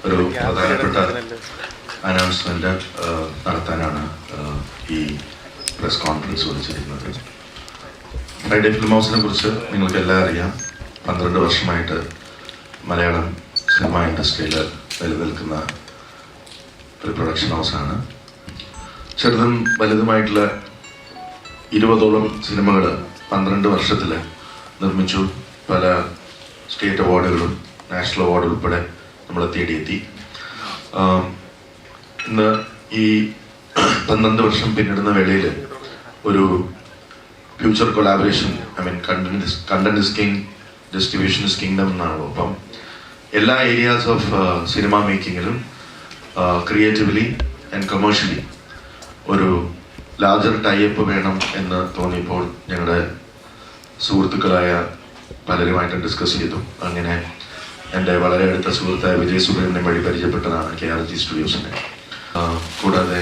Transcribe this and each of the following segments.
ഒരു പ്രധാനപ്പെട്ട അനൗൺസ്മെന്റ് നടത്താനാണ് ഈ പ്രസ് കോൺഫറൻസ് വിളിച്ചിരിക്കുന്നത്. ഫ്രൈഡേ ഫിലിം ഹൗസിനെ കുറിച്ച് നിങ്ങൾക്ക് എല്ലാം അറിയാം. 12 വർഷമായിട്ട് മലയാളം സിനിമ ഇൻഡസ്ട്രിയിൽ നിലനിൽക്കുന്ന ഒരു പ്രൊഡക്ഷൻ ഹൗസാണ്. ചെറുതും വലുതുമായിട്ടുള്ള 20ഓളം സിനിമകൾ 12 വർഷത്തിൽ നിർമ്മിച്ചു. പല സ്റ്റേറ്റ് അവാർഡുകളും നാഷണൽ അവാർഡ് ഉൾപ്പെടെ നമ്മളെ തേടിയെത്തി. ഇന്ന് ഈ 12 വർഷം പിന്നിടുന്ന വേളയിൽ ഒരു future collaboration, content is king, distribution is kingdom എന്നാണല്ലോ. അപ്പം എല്ലാ ഏരിയാസ് ഓഫ് സിനിമ മേക്കിങ്ങിലും ക്രിയേറ്റീവ്ലി ആൻഡ് കമേഴ്ഷ്യലി ഒരു ലാർജർ ടൈപ്പ് വേണം എന്ന് തോന്നിയപ്പോൾ ഞങ്ങളുടെ സുഹൃത്തുക്കളായ പലരുമായിട്ട് ഡിസ്കസ് ചെയ്തു. അങ്ങനെ എൻ്റെ വളരെ അടുത്ത സുഹൃത്തായ വിജയ് സുബ്രഹ്മണ്യം വഴി പരിചയപ്പെട്ടതാണ് KRG സ്റ്റുഡിയോസിനെ. കൂടാതെ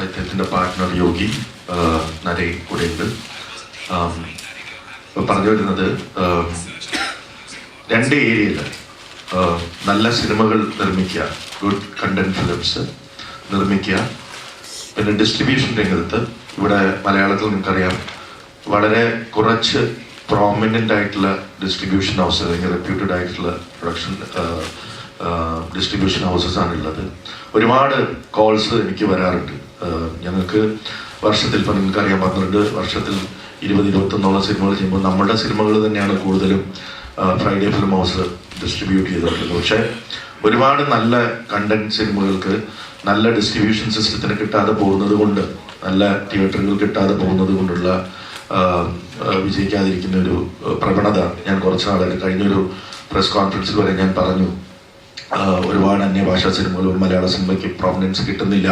അദ്ദേഹത്തിൻ്റെ പാർട്ട്ണർ യോഗി നരേ കൂടെ ഉണ്ട്. പറഞ്ഞു വരുന്നത് 2 ഏരിയയിൽ നല്ല സിനിമകൾ നിർമ്മിക്കുക, ഗുഡ് കണ്ടന്റ് ഫിലിംസ് നിർമ്മിക്കുക. പിന്നെ ഡിസ്ട്രിബ്യൂഷൻ രംഗത്ത് ഇവിടെ മലയാളത്തിൽ നിങ്ങൾക്കറിയാം വളരെ കുറച്ച് പ്രോമിനൻ്റ് ആയിട്ടുള്ള ഡിസ്ട്രിബ്യൂഷൻ ഹൗസ് അല്ലെങ്കിൽ റെപ്യൂട്ടഡ് ആയിട്ടുള്ള പ്രൊഡക്ഷൻ ഡിസ്ട്രിബ്യൂഷൻ ഹൗസസ് ആണുള്ളത്. ഒരുപാട് കോൾസ് എനിക്ക് വരാറുണ്ട്. ഞങ്ങൾക്ക് വർഷത്തിൽ ഇപ്പം നിങ്ങൾക്കറിയാം 12 വർഷത്തിൽ 20-21 സിനിമകൾ ചെയ്യുമ്പോൾ നമ്മുടെ സിനിമകൾ തന്നെയാണ് കൂടുതലും ഫ്രൈഡേ ഫിലിം ഹൗസ് ഡിസ്ട്രിബ്യൂട്ട് ചെയ്തിട്ടുള്ളത്. പക്ഷേ ഒരുപാട് നല്ല കണ്ടന്റ് സിനിമകൾക്ക് നല്ല ഡിസ്ട്രിബ്യൂഷൻ സിസ്റ്റത്തിന് കിട്ടാതെ പോകുന്നത് കൊണ്ട്, നല്ല തിയേറ്ററുകൾ കിട്ടാതെ പോകുന്നത് കൊണ്ടുള്ള വിജയിക്കാതിരിക്കുന്ന ഒരു പ്രവണത ഞാൻ കുറച്ച് നാളായിട്ട് കഴിഞ്ഞൊരു പ്രസ് കോൺഫറൻസിൽ വരെ ഞാൻ പറഞ്ഞു. ഒരുപാട് അന്യഭാഷാ സിനിമകളും മലയാള സിനിമയ്ക്ക് പ്രോമിനൻസ് കിട്ടുന്നില്ല.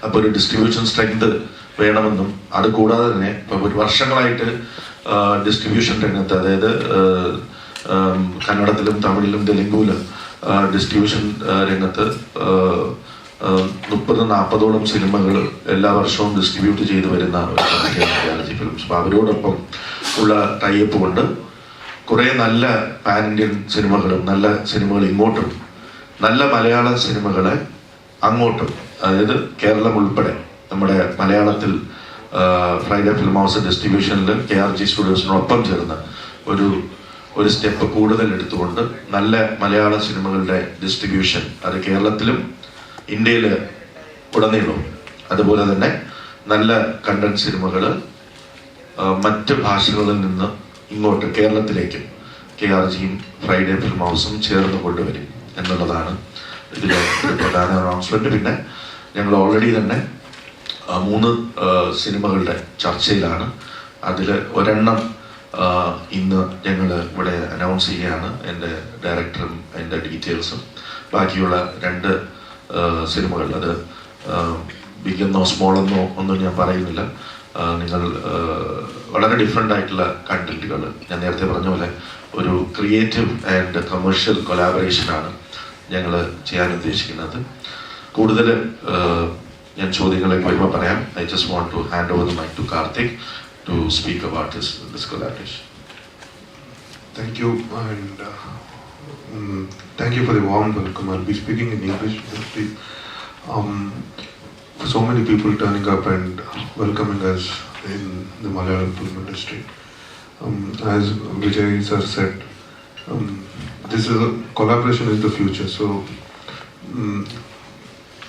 അപ്പോൾ ഒരു ഡിസ്ട്രിബ്യൂഷൻ സ്ട്രെങ്ത് വേണമെന്നും, അത് കൂടാതെ തന്നെ ഇപ്പം ഒരു വർഷങ്ങളായിട്ട് ഡിസ്ട്രിബ്യൂഷൻ രംഗത്ത്, അതായത് കന്നഡത്തിലും തമിഴിലും തെലുങ്കുവിലും ഡിസ്ട്രിബ്യൂഷൻ രംഗത്ത് 30-40ഓളം സിനിമകൾ എല്ലാ വർഷവും ഡിസ്ട്രിബ്യൂട്ട് ചെയ്തു വരുന്ന ഒരു കമ്പനിയാണ് KRG ഫിലിംസ്. അപ്പോൾ അവരോടൊപ്പം ഉള്ള ടൈപ്പ് കൊണ്ട് കുറേ നല്ല പാൻ ഇന്ത്യൻ സിനിമകളും നല്ല സിനിമകൾ ഇങ്ങോട്ടും, നല്ല മലയാള സിനിമകളെ അങ്ങോട്ടും, അതായത് കേരളം ഉൾപ്പെടെ നമ്മുടെ മലയാളത്തിൽ ഫ്രൈഡേ ഫിലിം ഹൗസ് ഡിസ്ട്രിബ്യൂഷനിൽ KRG സ്റ്റുഡിയോസിനൊപ്പം ചേർന്ന് ഒരു സ്റ്റെപ്പ് കൂടുതൽ എടുത്തുകൊണ്ട് നല്ല മലയാള സിനിമകളുടെ ഡിസ്ട്രിബ്യൂഷൻ, അത് കേരളത്തിലും ഇന്ത്യയിൽ ഉടനീളം, അതുപോലെ തന്നെ നല്ല കണ്ടന്റ് സിനിമകൾ മറ്റ് ഭാഷകളിൽ നിന്ന് ഇങ്ങോട്ട് കേരളത്തിലേക്കും KRGയും ഫ്രൈഡേ ഫിലിം ഹൗസും ചേർന്ന് കൊണ്ടുവരും എന്നുള്ളതാണ് ഇതിലെ ഒരു പ്രധാന അനൗൺസ്മെന്റ്. പിന്നെ ഞങ്ങൾ ഓൾറെഡി തന്നെ 3 സിനിമകളുടെ ചർച്ചയിലാണ്. അതിൽ ഒരെണ്ണം ഇന്ന് ഞങ്ങൾ ഇവിടെ അനൗൺസ് ചെയ്യുകയാണ്, എൻ്റെ ഡയറക്ടറും എൻ്റെ ഡീറ്റെയിൽസും. ബാക്കിയുള്ള 2 സിനിമകൾ, അത് ബിഗെന്നോ സ്മോളെന്നോ ഒന്നും ഞാൻ പറയുന്നില്ല. നിങ്ങൾ വളരെ ഡിഫറെൻ്റ് ആയിട്ടുള്ള കണ്ടന്റുകൾ, ഞാൻ നേരത്തെ പറഞ്ഞ പോലെ ഒരു ക്രിയേറ്റീവ് ആൻഡ് കമേഴ്ഷ്യൽ കൊലാബറേഷനാണ് ഞങ്ങൾ ചെയ്യാൻ ഉദ്ദേശിക്കുന്നത്. കൂടുതൽ ഞാൻ ചോദ്യങ്ങളിലേക്ക് വരുമ്പോൾ പറയാം. I just want to hand over the mic to Karthik to speak about this collaboration. Thank you, and thank you for the warm welcome. I'll be speaking in English mostly. For so many people turning up and welcoming us in the Malayalam film industry. As Vijay sir said, this is a collaboration is the future. So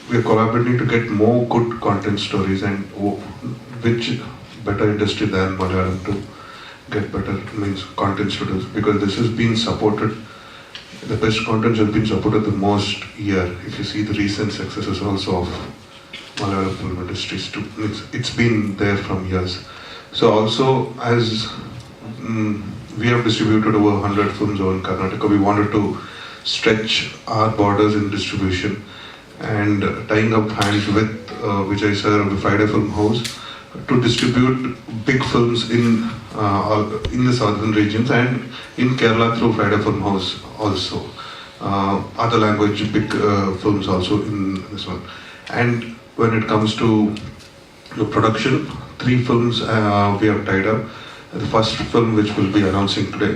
we are collaborating to get more good content stories, and which better industry than Malayalam to get better content studios, because this has been supported, the best content has been supported the most year. If you see the recent successes also of Malayalam film industries too, it's been there from years. So also, as we have distributed over 100 films over in Karnataka, we wanted to stretch our borders in distribution, and tying up hands with Vijay sir of the Friday Film House to distribute big films in the southern regions and in Kerala through Friday Film House also. Other language big films also in this one. And when it comes to the production, 3 films we have tied up. The first film which we'll be announcing today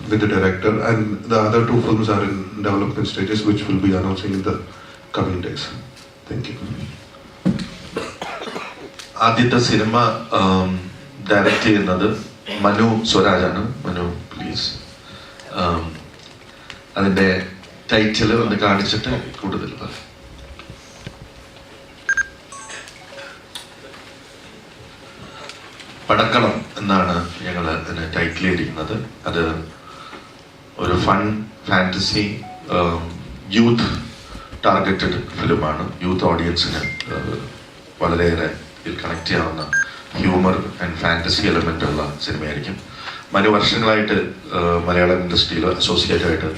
with the director, and the other 2 films are in development stages, which we'll be announcing in the coming days. Thank you. ആദ്യത്തെ cinema direct ചെയ്യുന്നത് Manu സ്വരാജാണ്. Manu please അതിൻ്റെ title ഒന്ന് കാണിച്ചിട്ട് കൂടുതൽ പറയും. പടക്കളം എന്നാണ് ഞങ്ങൾ അതിന് ടൈറ്റിൽ ചെയ്തിരിക്കുന്നത്. അത് ഒരു ഫൺ ഫാൻറ്റസി യൂത്ത് ടാർഗറ്റഡ് ഫിലിമാണ്. യൂത്ത് ഓഡിയൻസിന് വളരെയേറെ കണക്ട് ചെയ്യാവുന്ന ഹ്യൂമർ ആൻഡ് ഫാൻറ്റസി എലമെൻ്റ് ഉള്ള സിനിമയായിരിക്കും. മനു വർഷങ്ങളായിട്ട് മലയാളം ഇൻഡസ്ട്രിയിൽ അസോസിയേറ്റ് ആയിട്ട്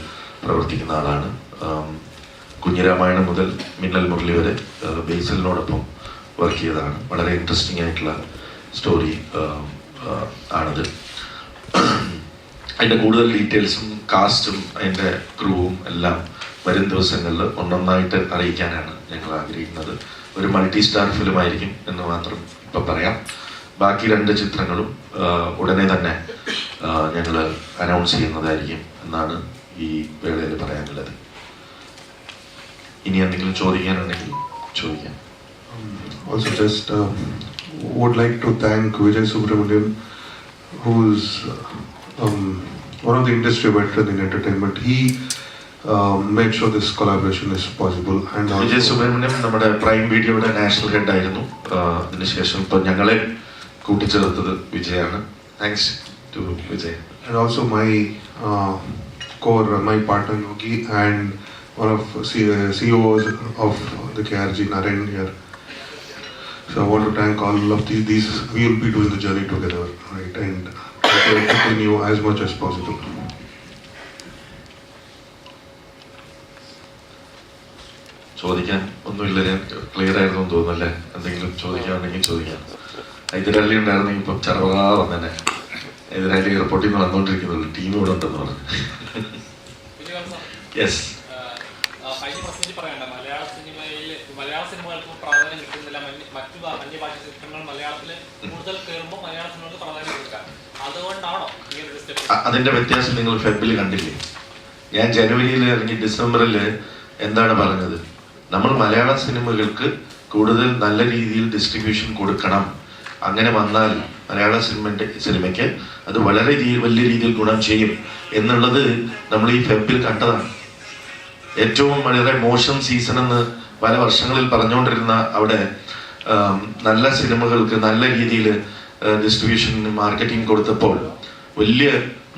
പ്രവർത്തിക്കുന്ന ആളാണ്. കുഞ്ഞിരാമായണം മുതൽ മിന്നൽ മുരളി വരെ ബേസിലിനോടൊപ്പം വർക്ക് ചെയ്തതാണ്. വളരെ ഇൻട്രസ്റ്റിംഗ് ആയിട്ടുള്ള സ്റ്റോറി ആണത്. അതിൻ്റെ കൂടുതൽ ഡീറ്റെയിൽസും കാസ്റ്റും അതിൻ്റെ ക്രൂവും എല്ലാം വരും ദിവസങ്ങളിൽ ഒന്നൊന്നായിട്ട് അറിയിക്കാനാണ് ഞങ്ങൾ ആഗ്രഹിക്കുന്നത്. ഒരു മൾട്ടി സ്റ്റാർ ഫിലിം ആയിരിക്കും എന്ന് മാത്രം ഇപ്പം പറയാം. ബാക്കി 2 ചിത്രങ്ങളും ഉടനെ തന്നെ ഞങ്ങൾ അനൗൺസ് ചെയ്യുന്നതായിരിക്കും എന്നാണ് ഈ വേളയിൽ പറയാനുള്ളത്. ഇനി എന്തെങ്കിലും ചോദിക്കാനുണ്ടെങ്കിൽ ചോദിക്കാം. Also just would like to thank Vijay Subramanian, who is one of the industry veterans in entertainment. He made sure this collaboration is possible. And Vijay Subrahmanyam നമ്മുടെ പ്രൈം വീഡിയോയുടെ നാഷണൽ ഹെഡ് ആയിരുന്നു. അതിനുശേഷം ഇപ്പോൾ ഞങ്ങളെ കൂട്ടിച്ചേർത്തത് വിജയാണ്. Thanks to Vijay. And also my my partner Yogi, and one of CEOs of the KRG, Naren here. So I want to thank all of these. We will be doing the journey together, right? And try to continue as much as possible. ചോദിക്കാൻ ഒന്നുമില്ല. ഞാൻ clear ആയിരുന്നു തോന്നുന്നല്ലേ? എന്തെങ്കിലും ചോദിക്കാനുണ്ടെങ്കിൽ ചോദിക്കാം. ഹൈദരാലി ഉണ്ടായിരുന്നെങ്കിൽ ഇപ്പം ചെറുതാ വന്നെ. ഹൈദരാലി എയർപോർട്ടിൽ നിന്ന് വന്നുകൊണ്ടിരിക്കുന്നുള്ളൂ. ടീം ഇവിടെ ഉണ്ടെന്ന് പറഞ്ഞു. യെസ്. മലയാള സിനിമകൾക്ക് പ്രാധാന്യം കിട്ടുന്നില്ല. മറ്റു അന്യഭാഷ ചിത്രങ്ങൾ മലയാളത്തിൽ കൂടുതൽ കയറുമ്പോൾ മലയാള സിനിമകൾക്ക് പ്രാധാന്യം കൊടുക്കാം. അതുകൊണ്ടാണോ ഇങ്ങനൊരു സ്റ്റെപ്പ്? അതിന്റെ വ്യത്യാസം നിങ്ങൾ ഫെബ്രുവരി കണ്ടില്ലേ? ഞാൻ ജനുവരിയിൽ അല്ലെങ്കിൽ ഡിസംബറിൽ എന്താണ് പറഞ്ഞത്? നമ്മൾ മലയാള സിനിമകൾക്ക് കൂടുതൽ നല്ല രീതിയിൽ ഡിസ്ട്രിബ്യൂഷൻ കൊടുക്കണം. അങ്ങനെ വന്നാൽ മലയാള സിനിമയ്ക്ക് അത് വളരെ വലിയ രീതിയിൽ ഗുണം ചെയ്യും എന്നുള്ളത് നമ്മൾ ഈ ഫെബ്രുവരിയിൽ കണ്ടതാണ്. ഏറ്റവും വളരെ മോശം സീസൺ എന്ന് പല വർഷങ്ങളിൽ പറഞ്ഞുകൊണ്ടിരുന്ന അവിടെ നല്ല സിനിമകൾക്ക് നല്ല രീതിയിൽ ഡിസ്ട്രിബ്യൂഷൻ മാർക്കറ്റിംഗ് കൊടുത്തപ്പോൾ വലിയ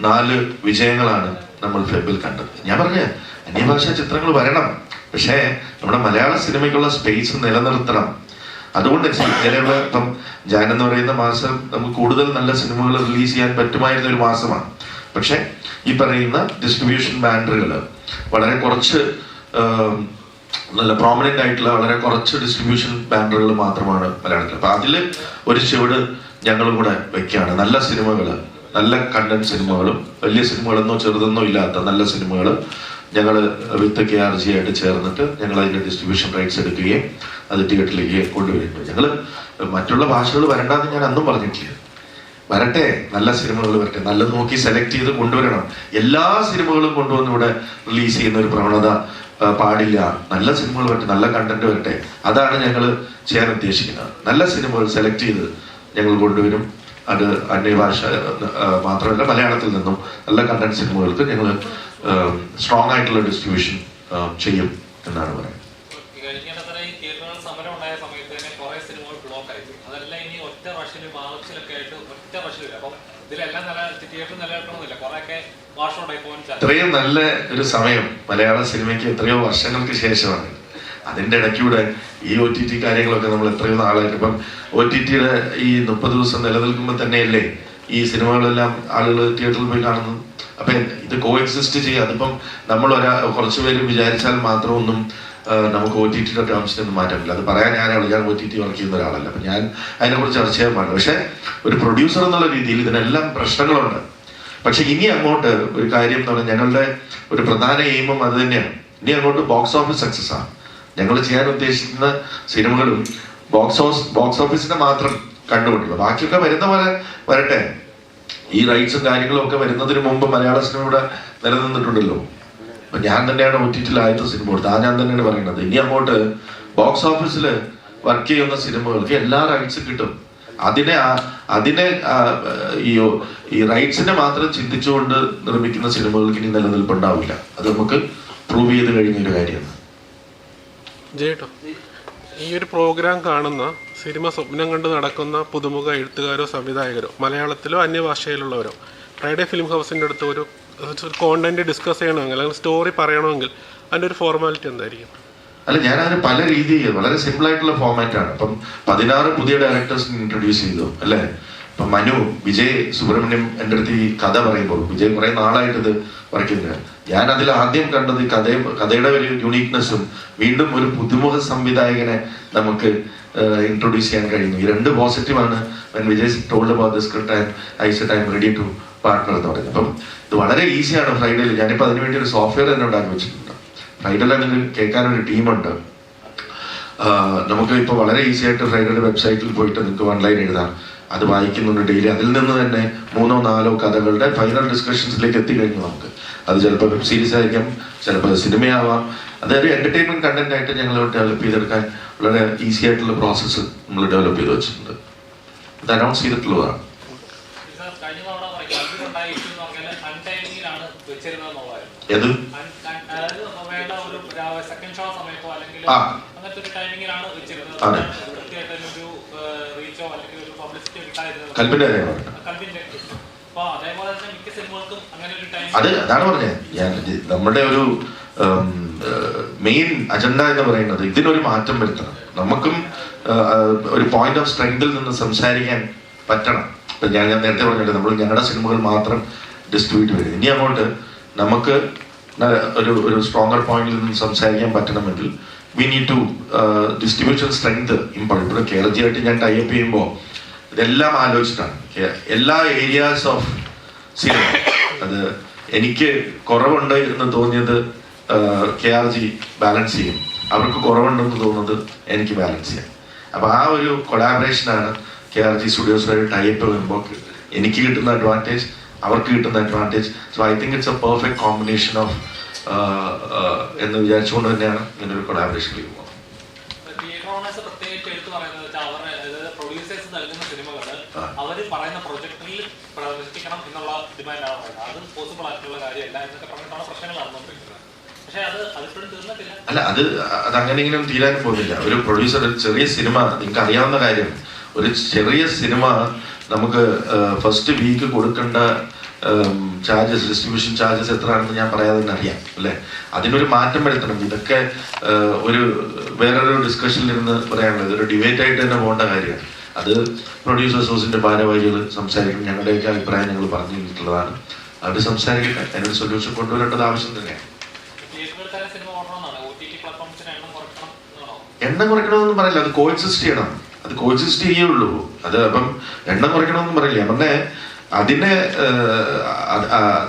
4 വിജയങ്ങളാണ് നമ്മൾ ഫെബ്രുവരിയിൽ കണ്ടത്. ഞാൻ പറഞ്ഞ അന്യഭാഷാ ചിത്രങ്ങൾ വരണം, പക്ഷേ നമ്മുടെ മലയാള സിനിമയ്ക്കുള്ള സ്പേസ് നിലനിർത്തണം. അതുകൊണ്ട് ഇപ്പം ജാൻ എന്ന് പറയുന്ന മാസം നമുക്ക് കൂടുതൽ നല്ല സിനിമകൾ റിലീസ് ചെയ്യാൻ പറ്റുമായിരുന്ന ഒരു മാസമാണ്. പക്ഷെ ഈ പറയുന്ന ഡിസ്ട്രിബ്യൂഷൻ ബാനറുകൾ വളരെ കുറച്ച് നല്ല പ്രോമിനന്റ് ആയിട്ടുള്ള വളരെ കുറച്ച് ഡിസ്ട്രിബ്യൂഷൻ ബാനറുകൾ മാത്രമാണ് മലയാളത്തിൽ. അപ്പൊ അതിൽ ഒരു ചുവട് ഞങ്ങളും കൂടെ വെക്കുകയാണ്. നല്ല സിനിമകൾ, നല്ല കണ്ടന്റ് സിനിമകളും വലിയ സിനിമകളൊന്നോ ചെറുതൊന്നോ ഇല്ലാത്ത നല്ല സിനിമകൾ ഞങ്ങൾ വിത്ത് KRG ആയിട്ട് ചേർന്നിട്ട് ഞങ്ങൾ അതിന്റെ ഡിസ്ട്രിബ്യൂഷൻ റൈറ്റ്സ് എടുക്കുകയും അത് തിയേറ്ററിലേക്ക് കൊണ്ടുവരുന്നത്. ഞങ്ങൾ മറ്റുള്ള ഭാഷകൾ വരണ്ടെന്ന് ഞാൻ അന്നും പറഞ്ഞിട്ടില്ല. വരട്ടെ, നല്ല സിനിമകൾ വരട്ടെ, നല്ല നോക്കി സെലക്ട് ചെയ്ത് കൊണ്ടുവരണം. എല്ലാ സിനിമകളും കൊണ്ടുവന്ന് ഇവിടെ റിലീസ് ചെയ്യുന്ന ഒരു പ്രവണത പാടില്ല. നല്ല സിനിമകൾ വരട്ടെ, നല്ല കണ്ടന്റ് വരട്ടെ. അതാണ് ഞങ്ങൾ ചെയ്യാൻ ഉദ്ദേശിക്കുന്നത്. നല്ല സിനിമകൾ സെലക്ട് ചെയ്ത് ഞങ്ങൾ കൊണ്ടുവരും. അത് അന്യഭാഷ മാത്രമല്ല, മലയാളത്തിൽ നിന്നും നല്ല കണ്ടന്റ് സിനിമകൾക്ക് ഞങ്ങൾ സ്ട്രോങ് ആയിട്ടുള്ള ഡിസ്ട്രിബ്യൂഷൻ ചെയ്യും എന്നാണ് പറയുന്നത്. സമരം ഉണ്ടായ സമയത്ത് തന്നെ കുറെ സിനിമകൾ ബ്ലോക്ക് ആയിരുന്നു. അതെല്ലാം ഇനി ഒറ്റ റഷ്യയിലും മാർച്ചിലൊക്കെ ആയിട്ട് ഒറ്റ റഷ്യയില്ല. അപ്പം ഇതിലെല്ലാം നല്ല തിയേറ്റർ നിലനിൽക്കണമെന്നില്ല, കുറെയൊക്കെ വാഷൗട്ടായി പോകാൻ. ഇത്രയും നല്ല ഒരു സമയം മലയാള സിനിമയ്ക്ക് എത്രയോ വർഷങ്ങൾക്ക് ശേഷമാണ്. അതിന്റെ ഇടയ്ക്കൂടെ ഈ OTT കാര്യങ്ങളൊക്കെ നമ്മൾ എത്രയോ നാളായിട്ട്, ഇപ്പം OTTയുടെ ഈ 30 ദിവസം നിലനിൽക്കുമ്പോൾ തന്നെയല്ലേ ഈ സിനിമകളെല്ലാം ആളുകൾ തിയേറ്ററിൽ പോയി കാണുന്നത്. അപ്പൊ ഇത് കോഎക്സിസ്റ്റ് ചെയ്യുക. അതിപ്പം നമ്മൾ കുറച്ചു പേര് വിചാരിച്ചാൽ മാത്രമൊന്നും നമുക്ക് OTTയുടെ ടേംസിനൊന്നും മാറ്റാൻ പറ്റില്ല. അത് പറയാൻ ഞാൻ OTT വർക്ക് ചെയ്യുന്ന ഒരാളല്ല. അപ്പൊ ഞാൻ അതിനെക്കുറിച്ച് ചർച്ച ചെയ്യാൻ പാടില്ല. പക്ഷെ ഒരു പ്രൊഡ്യൂസർ എന്നുള്ള രീതിയിൽ ഇതിനെല്ലാം പ്രശ്നങ്ങളുണ്ട്. പക്ഷെ ഇനി അങ്ങോട്ട് ഒരു കാര്യം എന്ന് പറഞ്ഞാൽ ഞങ്ങളുടെ ഒരു പ്രധാന എയിമും അത് തന്നെയാണ്. ഇനി അങ്ങോട്ട് ബോക്സ് ഓഫീസ് സക്സസ് ആണ്. ഞങ്ങൾ ചെയ്യാൻ ഉദ്ദേശിക്കുന്ന സിനിമകളും ബോക്സ് ഓഫീസിനെ മാത്രം കണ്ടുകൊണ്ടിരിക്കുക. ബാക്കിയൊക്കെ വരുന്ന പോലെ വരട്ടെ. ഈ റൈറ്റ്സും കാര്യങ്ങളും ഒക്കെ വരുന്നതിന് മുമ്പ് മലയാള സിനിമ ഇവിടെ നിലനിന്നിട്ടുണ്ടല്ലോ. അപ്പൊ ഞാൻ തന്നെയാണ് OTT ആദ്യത്തെ സിനിമ കൊടുത്തത്. ഞാൻ തന്നെയാണ് പറയുന്നത്. ഇനി അങ്ങോട്ട് ബോക്സ് ഓഫീസിൽ വർക്ക് ചെയ്യുന്ന സിനിമകൾക്ക് എല്ലാ റൈറ്റ്സും കിട്ടും. അതിനെ ഈ റൈറ്റ്സിനെ മാത്രം ചിന്തിച്ചുകൊണ്ട് നിർമ്മിക്കുന്ന സിനിമകൾക്ക് ഇനി നിലനിൽപ്പുണ്ടാവില്ല. അത് നമുക്ക് പ്രൂവ് ചെയ്ത് കഴിഞ്ഞ ഒരു കാര്യമാണ്. ജേട്ടോ, ഈ ഒരു പ്രോഗ്രാം കാണുന്ന സിനിമ സ്വപ്നം കണ്ട് നടക്കുന്ന പുതുമുഖ എഴുത്തുകാരോ സംവിധായകരോ മലയാളത്തിലോ അന്യഭാഷയിലുള്ളവരോ ഫ്രൈഡേ ഫിലിം ഹൗസിൻ്റെ അടുത്ത് ഒരു കോണ്ടന്റ് ഡിസ്കസ് ചെയ്യണമെങ്കിൽ അല്ലെങ്കിൽ സ്റ്റോറി പറയണമെങ്കിൽ അതിൻ്റെ ഒരു ഫോർമാലിറ്റി എന്തായിരിക്കും? അല്ല, ഞാനതിന് പല രീതിയിൽ വളരെ സിമ്പിൾ ആയിട്ടുള്ള ഫോർമാറ്റാണ്. ഇപ്പം 16 പുതിയ ഡയറക്ടേഴ്സിനെ ഇൻട്രൊഡ്യൂസ് ചെയ്തു അല്ലേ. ഇപ്പം മനു, വിജയ് സുബ്രഹ്മണ്യം എൻ്റെ അടുത്ത് ഈ കഥ പറയുമ്പോൾ, വിജയ് കുറെ നാളായിട്ട് ഇത് വരയ്ക്കുന്നത്, ഞാൻ അതിൽ ആദ്യം കണ്ടത് ഈ കഥയുടെ ഒരു യുണീക്നെസ്സും വീണ്ടും ഒരു പുതുമുഖ സംവിധായകനെ നമുക്ക് ഇൻട്രൊഡ്യൂസ് ചെയ്യാൻ കഴിയുന്നു. ഈ രണ്ട് പോസിറ്റീവാണ്. Vijay told about the script and I said I am ready to partner എന്ന് പറയുന്നത്. അപ്പം ഇത് വളരെ ഈസിയാണ് ഫ്രൈഡേയിൽ. ഞാനിപ്പോൾ അതിനുവേണ്ടി ഒരു സോഫ്റ്റ്വെയർ തന്നെ ഉണ്ടാക്കി വെച്ചിട്ടുണ്ട്. ഫ്രൈഡേയിൽ അതിന് കേൾക്കാനൊരു ടീമുണ്ട്. നമുക്ക് ഇപ്പോൾ വളരെ ഈസി ആയിട്ട് ഫ്രൈഡേയുടെ വെബ്സൈറ്റിൽ പോയിട്ട് നിങ്ങൾക്ക് 1 ലൈൻ എഴുതാം. അത് വായിക്കുന്നുണ്ട് ഡെയിലി. അതിൽ നിന്ന് തന്നെ 3 or 4 കഥകളുടെ ഫൈനൽ ഡിസ്കഷൻസിലേക്ക് എത്തിക്കഴിഞ്ഞു നമുക്ക്. അത് ചിലപ്പോൾ വെബ് സീരീസ് ആയിരിക്കാം, ചിലപ്പോൾ സിനിമയാവാം. അതൊരു എന്റർടൈൻമെന്റ് കണ്ടന്റ് ആയിട്ട് ഞങ്ങൾ ഡെവലപ്പ് ചെയ്തെടുക്കാൻ വളരെ ഈസി ആയിട്ടുള്ള പ്രോസസ്സ് നമ്മൾ ഡെവലപ്പ് ചെയ്ത് വെച്ചിട്ടുണ്ട്. അത് അനൗൺസ് ചെയ്തിട്ടുള്ളതാണ്. ഏത് കൽബിന്റെ അതാണ് പറഞ്ഞത്. ഞാൻ നമ്മുടെ ഒരു മെയിൻ അജണ്ട എന്ന് പറയുന്നത് ഇതിനൊരു മാറ്റം വരുത്തണം. നമുക്കും ഒരു പോയിന്റ് ഓഫ് സ്ട്രെങ്തിൽ നിന്ന് സംസാരിക്കാൻ പറ്റണം. ഇപ്പൊ ഞാൻ നേരത്തെ പറഞ്ഞിട്ട് നമ്മൾ ഞങ്ങളുടെ സിനിമകൾ മാത്രം ഡിസ്ട്രിബ്യൂട്ട് വരും. ഇനി അങ്ങോട്ട് നമുക്ക് ഒരു സ്ട്രോങ്ങർ പോയിന്റിൽ നിന്ന് സംസാരിക്കാൻ പറ്റണമെങ്കിൽ we need to distribution strength important. ഇപ്പോൾ കേരളത്തിലായിട്ട് ഞാൻ ടൈപ്പ് ചെയ്യുമ്പോൾ ഇതെല്ലാം ആലോചിച്ചിട്ടാണ്. എല്ലാ ഏരിയാസ് ഓഫ് സിനിമ അത് എനിക്ക് കുറവുണ്ട് എന്ന് തോന്നിയത് KRG ബാലൻസ് ചെയ്യും, അവർക്ക് കുറവുണ്ടെന്ന് തോന്നുന്നത് എനിക്ക് ബാലൻസ് ചെയ്യാം. അപ്പൊ ആ ഒരു കൊളാബറേഷനാണ് KRG സ്റ്റുഡിയോസുമായിട്ട് ടൈപ്പ് വരുമ്പോൾ എനിക്ക് കിട്ടുന്ന അഡ്വാൻറ്റേജ്, അവർക്ക് കിട്ടുന്ന advantage. So I think it's A perfect combination of എന്ന് വിചാരിച്ചുകൊണ്ട് തന്നെയാണ് ഇങ്ങനെ ഒരു കൊളാബറേഷനിലേക്ക് പോകുന്നത്. അവര് പറയുന്ന പ്രൊജക്ടിൽ പ്രദർശിപ്പിക്കണം എന്നുള്ള ഡിമാൻഡാണ് പറയുന്നത്. അത് പോസിബിൾ ആയിട്ടുള്ള കാര്യമല്ല എന്നൊക്കെ പറഞ്ഞിട്ടാണ് പ്രശ്നങ്ങൾ നടന്നുകൊണ്ടിരിക്കുന്നത്. പക്ഷെ അതിപ്പോഴും തീർന്നിട്ടില്ല. അല്ല, അത് അങ്ങനെ ഇങ്ങനെയൊന്നും തീരാൻ പോകുന്നില്ല. ഒരു പ്രൊഡ്യൂസർ ചെറിയ സിനിമ, നിങ്ങൾക്ക് അറിയാവുന്ന കാര്യം, ഒരു ചെറിയ സിനിമ നമുക്ക് ഫസ്റ്റ് വീക്ക് കൊടുക്കേണ്ട ചാർജസ്, ഡിസ്ട്രിബ്യൂഷൻ ചാർജസ് എത്രയാണെന്ന് ഞാൻ പറയാതെ തന്നെ അറിയാം അല്ലേ. അതിനൊരു മാറ്റം വരുത്തണം. ഇതൊക്കെ ഒരു വേറൊരു ഡിസ്കഷനിൽ ഇരുന്ന് പറയാനുള്ളത്, ഒരു ഡിബേറ്റ് ആയിട്ട് തന്നെ പോകേണ്ട കാര്യമാണ്. അത് പ്രൊഡ്യൂസേഴ്സ് ഹൗസിന്റെ ഭാരവാഹികൾ സംസാരിക്കും. ഞങ്ങളുടെയൊക്കെ അഭിപ്രായം ഞങ്ങൾ പറഞ്ഞു തന്നിട്ടുള്ളതാണ്. അവർ സംസാരിക്കട്ടെ, അതിനൊരു സൊല്യൂഷൻ കൊണ്ടുവരേണ്ടത് ആവശ്യം തന്നെയാണ്. എണ്ണം കുറയ്ക്കണമെന്നൊന്നും പറയില്ല, അത് കോഎക്സിസ്റ്റ് ചെയ്യണം. അത് കോഎക്സിസ്റ്റ് ചെയ്യുള്ളൂ. അത് അപ്പം എണ്ണം കുറയ്ക്കണമെന്നും പറയില്ല. പറഞ്ഞേ അതിനെ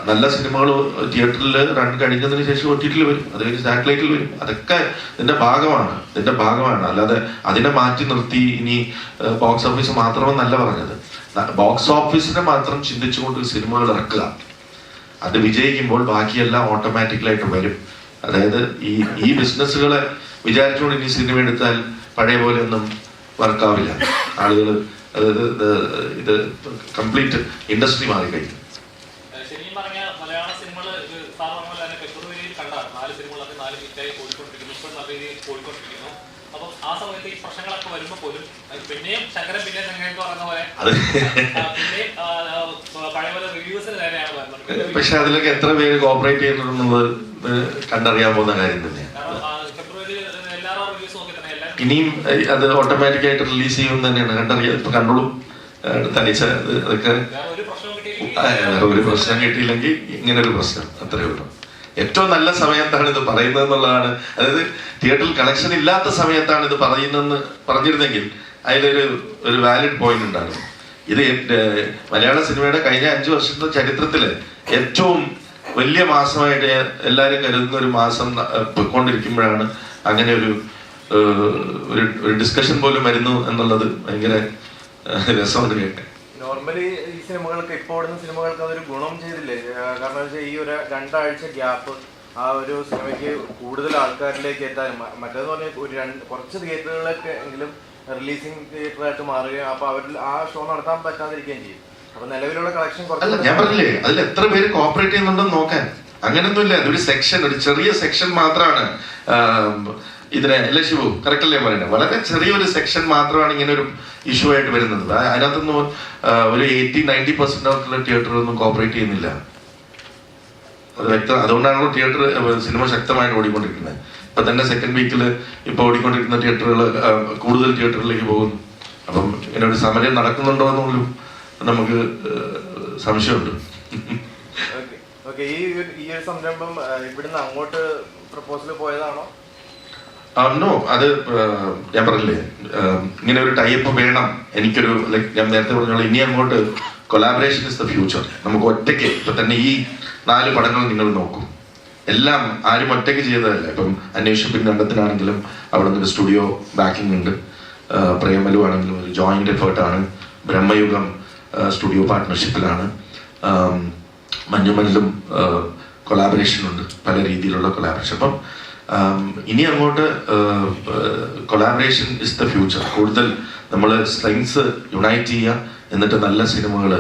നല്ല സിനിമകൾ തിയേറ്ററിൽ റൺ കഴിഞ്ഞതിന് ശേഷം OTT വരും, അത് കഴിഞ്ഞ് സാറ്റലൈറ്റിൽ വരും. അതൊക്കെ ഇതിന്റെ ഭാഗമാണ്. അല്ലാതെ അതിനെ മാറ്റി നിർത്തി ഇനി ബോക്സ് ഓഫീസ് മാത്രമെന്നല്ല പറഞ്ഞത്. ബോക്സ് ഓഫീസിനെ മാത്രം ചിന്തിച്ചുകൊണ്ട് സിനിമകൾ ഇറക്കുക. അത് വിജയിക്കുമ്പോൾ ബാക്കിയെല്ലാം ഓട്ടോമാറ്റിക്കലായിട്ട് വരും. അതായത് ഈ ബിസിനസ്സുകളെ വിചാരിച്ചുകൊണ്ട് ഇനി സിനിമ എടുത്താൽ പഴയ പോലെ ഒന്നും വർക്കാവില്ല. ആളുകൾ ഇത് കംപ്ലീറ്റ് ഇൻഡസ്ട്രി മാറിക്കഴിഞ്ഞു. ശരിക്കും പറഞ്ഞാൽ മലയാള സിനിമകൾ ഫെബ്രുവരിയിൽ കണ്ടാണ് 4 സിനിമകളൊക്കെ 4 ഹിറ്റായി ഓടിക്കൊണ്ടിരിക്കുന്നു. ഇപ്പോൾ നല്ല രീതിയിൽ ഓടിക്കൊണ്ടിരിക്കുന്നു. അപ്പം ആ സമയത്ത് ഈ പ്രശ്നങ്ങളൊക്കെ വരുമ്പോൾ പോലും പിന്നെയും ശങ്കരൻ പിന്നെയും എന്ന് പറയുന്ന പോലെ പിന്നെയും പഴയ പോലെ റിവ്യൂസിന് നേരെയാണ് വരുന്നത്. പക്ഷെ അതിലൊക്കെ എത്ര പേര് കോപ്പറേറ്റ് ചെയ്യുന്നുണ്ടെന്നുള്ളത് കണ്ടറിയാൻ പോകുന്ന കാര്യം തന്നെയാണ്. ഇനിയും അത് ഓട്ടോമാറ്റിക് ആയിട്ട് റിലീസ് ചെയ്യുമെന്ന് തന്നെയാണ് കണ്ടറിയാം. ഇപ്പൊ കണ്ടോളും തനിച്ച അതൊക്കെ ഒരു പ്രശ്നം കിട്ടിയില്ലെങ്കിൽ ഇങ്ങനെ ഒരു പ്രശ്നം, അത്രയേ ഉള്ളൂ. ഏറ്റവും നല്ല സമയത്താണ് ഇത് പറയുന്നത് എന്നുള്ളതാണ്. അതായത് തിയേറ്ററിൽ കണക്ഷൻ ഇല്ലാത്ത സമയത്താണ് ഇത് പറയുന്നതെന്ന് പറഞ്ഞിരുന്നെങ്കിൽ അതിലൊരു വാലിഡ് പോയിന്റ് ഉണ്ടാകും. ഇത് മലയാള സിനിമയുടെ കഴിഞ്ഞ 5 വർഷത്തെ ചരിത്രത്തില് ഏറ്റവും വലിയ മാസമായിട്ട് എല്ലാവരും കരുതുന്ന ഒരു മാസം പൊയ്ക്കൊണ്ടിരിക്കുമ്പോഴാണ് അങ്ങനെ ഒരു ഡിസ്കഷൻ പോലും വരുന്നു എന്നുള്ളത് ഭയങ്കര രസമാണ് കേട്ടെ. നോർമലി ഈ സിനിമകൾക്ക് ഇപ്പോൾ ഓടുന്ന സിനിമകൾക്ക് അതൊരു ഗുണം ചെയ്തില്ലേ? കാരണം വെച്ചാൽ ഈ ഒരു 2 ആഴ്ച ഗ്യാപ്പ് ആ ഒരു സിനിമയ്ക്ക് കൂടുതൽ ആൾക്കാരിലേക്ക് എത്താൻ, മറ്റേന്ന് പറഞ്ഞാൽ കുറച്ച് തിയേറ്ററുകളിലൊക്കെ എങ്കിലും റിലീസിങ് തിയേറ്ററായിട്ട് മാറുകയും അപ്പൊ അവരിൽ ആ ഷോ നടത്താൻ പറ്റാതിരിക്കുകയും ചെയ്യും. അപ്പൊ നിലവിലുള്ള കളക്ഷൻ അല്ല, ഞാൻ പറഞ്ഞില്ലേ അതിൽ എത്ര പേര് കോപ്പറേറ്റ് ചെയ്യുന്നുണ്ടെന്ന് നോക്കാൻ. അങ്ങനെയൊന്നുമില്ല. അതൊരു സെക്ഷൻ, ഒരു ചെറിയ സെക്ഷൻ മാത്രമാണ് ഇതിനെ. അല്ലേ ശിവു? കറക്റ്റ് അല്ലേ പറയുന്നത്? വളരെ ചെറിയൊരു സെക്ഷൻ മാത്രമാണ് ഇങ്ങനെ ഒരു ഇഷ്യൂ ആയിട്ട് വരുന്നത്. അതിനകത്തൊന്നും ഒരു 80-90% ആയിട്ടുള്ള തിയേറ്ററൊന്നും കോപ്പറേറ്റ് ചെയ്യുന്നില്ല. അത് വ്യക്തം. അതുകൊണ്ടാണ് തിയേറ്റർ സിനിമ ശക്തമായിട്ട് ഓടിക്കൊണ്ടിരിക്കുന്നത്. ഇപ്പൊ തന്നെ സെക്കൻഡ് വീക്കിൽ ഇപ്പൊ ഓടിക്കൊണ്ടിരിക്കുന്ന തിയേറ്ററുകൾ കൂടുതൽ തിയേറ്ററിലേക്ക് പോകുന്നു. അപ്പം ഇങ്ങനെ ഒരു സമരം നടക്കുന്നുണ്ടോ എന്നുള്ളൂ നമുക്ക് സംശയമുണ്ട്. ഈ ഒരു സംരംഭം ഇവിടുന്ന് അങ്ങോട്ട് പ്രപ്പോസൽ പോയതാണോ? നോ, അത് ഞാൻ പറഞ്ഞില്ലേ ഇങ്ങനെ ഒരു ടൈപ്പ് വേണം. എനിക്കൊരു ലൈക്ക് ഞാൻ നേരത്തെ പറഞ്ഞോളൂ, ഇനി അങ്ങോട്ട് കൊളാബറേഷൻ ഇസ് ദ ഫ്യൂച്ചർ. നമുക്ക് ഒറ്റയ്ക്ക് ഇപ്പൊ തന്നെ ഈ 4 പടങ്ങൾ നിങ്ങൾ നോക്കൂ, എല്ലാം ആരും ഒറ്റയ്ക്ക് ചെയ്തതല്ല. ഇപ്പം അന്വേഷിപ്പിൻ കണ്ടത്തിനാണെങ്കിലും അവിടെ നിന്നൊരു സ്റ്റുഡിയോ ബാക്കിംഗ് ഉണ്ട്. പ്രേമലു ആണെങ്കിലും ഒരു ജോയിന്റ് എഫേർട്ടാണ്. ബ്രഹ്മയുഗം സ്റ്റുഡിയോ പാർട്ട്ണർഷിപ്പിലാണ്. മഞ്ഞുമല്ലും കൊളാബറേഷൻ ഉണ്ട്, പല രീതിയിലുള്ള കൊളാബറേഷൻ. അപ്പം ഇനി അങ്ങോട്ട് കൊളാബറേഷൻ ഇസ് ദ ഫ്യൂച്ചർ. കൂടുതൽ നമ്മൾ സ്ട്രെങ്സ് യുണൈറ്റ് ചെയ്യുക, എന്നിട്ട് നല്ല സിനിമകൾ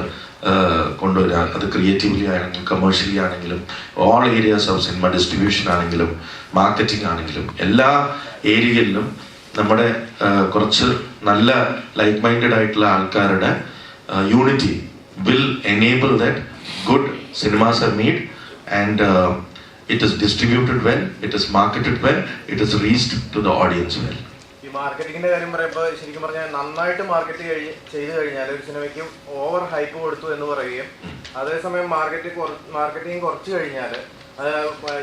കൊണ്ടുവരിക. അത് ക്രിയേറ്റീവ്ലി ആണെങ്കിലും കമേഴ്ഷ്യലി ആണെങ്കിലും all areas of cinema, distribution ആണെങ്കിലും മാർക്കറ്റിംഗ് ആണെങ്കിലും എല്ലാ ഏരിയയിലും നമ്മുടെ കുറച്ച് നല്ല ലൈക്ക് മൈൻഡഡ് ആയിട്ടുള്ള ആൾക്കാരുടെ unity will enable that good cinemas are made and it is distributed well, it is marketed well, it is reached to the audience well. ഈ മാർക്കറ്റിംഗിന്റെ കാര്യം പറയുമ്പോൾ ശരിക്കും പറഞ്ഞാൽ നന്നായിട്ട് മാർക്കറ്റ് ചെയ്തു കഴിഞ്ഞാൽ ഒരു സിനിമയ്ക്ക് ഓവർ ഹൈപ്പ് കൊടുത്തു എന്ന് പറയുകയും അതേസമയം മാർക്കറ്റിംഗ് കുറച്ച് കഴിഞ്ഞാൽ